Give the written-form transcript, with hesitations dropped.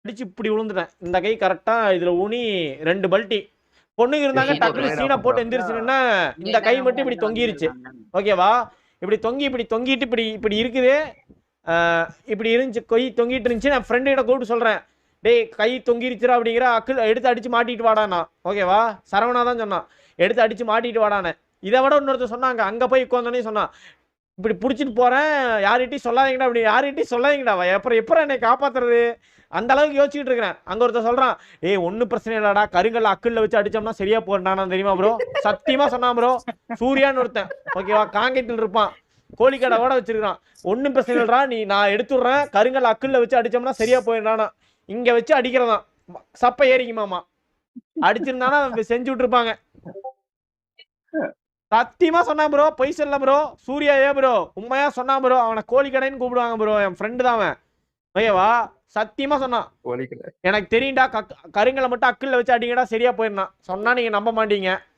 அடிச்சு இப்படி விழுந்துட்டேன். இந்த கை கரெக்டா இதுல ஊனி 2 பல்ட்டி. பொண்ணுங்க இருந்தாங்க டக்குனு சீனா போட்டு எந்திரிச்சுன்னா இந்த கை மட்டும் இப்படி தொங்கிருச்சு. ஓகேவா? இப்படி தொங்கிட்டு இப்படி இருக்குது. இப்படி இருந்துச்சு, கை தொங்கிட்டு இருந்துச்சு. நான் ஃப்ரெண்டு கிட்ட கூப்பிட்டு சொல்றேன், டேய் கை தொங்கிருச்சுரா அப்படிங்கிற, அக்கில் எடுத்து அடிச்சு மாட்டிட்டு வாடானா. ஓகேவா? சரவணா தான் சொன்னான், எடுத்து அடிச்சு மாட்டிட்டு வாடானே. இதை விட இன்னொருத்தர் சொன்னாங்க, அங்க போய் உட்காந்தோன்னே சொன்னான், இப்படி பிடிச்சிட்டு போறேன், யார்கிட்டையும் சொல்லாதீங்கடா அப்படி, யார்கிட்டையும் சொல்லாதீங்கடா, எப்பறம் என்னை காப்பாத்துறது, அந்த அளவுக்கு யோசிச்சுட்டு இருக்கிறேன். அங்க ஒருத்தர் சொல்றான், ஏய் ஒன்னும் பிரச்சனை இல்லடா, கருங்கல் அக்கல்ல வச்சு அடிச்சோம்னா சரியா போறானா தெரியுமா ப்ரோ? சத்தியமா சொன்னான் ப்ரோ. சூர்யான்னு ஒருத்தன், ஓகேவா, காங்கேட்டில் இருப்பான், கோழிக்கடை கூட வச்சிருக்கான். ஒன்னும் பிரச்சனை இல்லடா, நான் எடுத்துடுறேன், கருங்கல் அக்கல்ல வச்சு அடிச்சோம்னா சரியா போயிடானா. இங்க வச்சு அடிக்கிறதான் சப்ப ஏறிக்குமாமா. அடிச்சிருந்தானா செஞ்சு விட்டுருப்பாங்க. சத்தியமா சொன்னான் ப்ரோ, பொய் சொல்ல ப்ரோ. சூர்யா ப்ரோ உண்மையா சொன்னான் ப்ரோ. அவனை கோழிக்கடைன்னு கூப்பிடுவாங்க ப்ரோ, என் ஃப்ரெண்டு தான் அவன். ஓகேவா? சத்தியமா சொன்னான், எனக்கு தெரியும்டா, கருங்கலை மட்டும் அக்கல்ல வச்சு அடிங்கடா சரியா போயிடலாம் சொன்னா. நீங்க நம்ப மாட்டீங்க.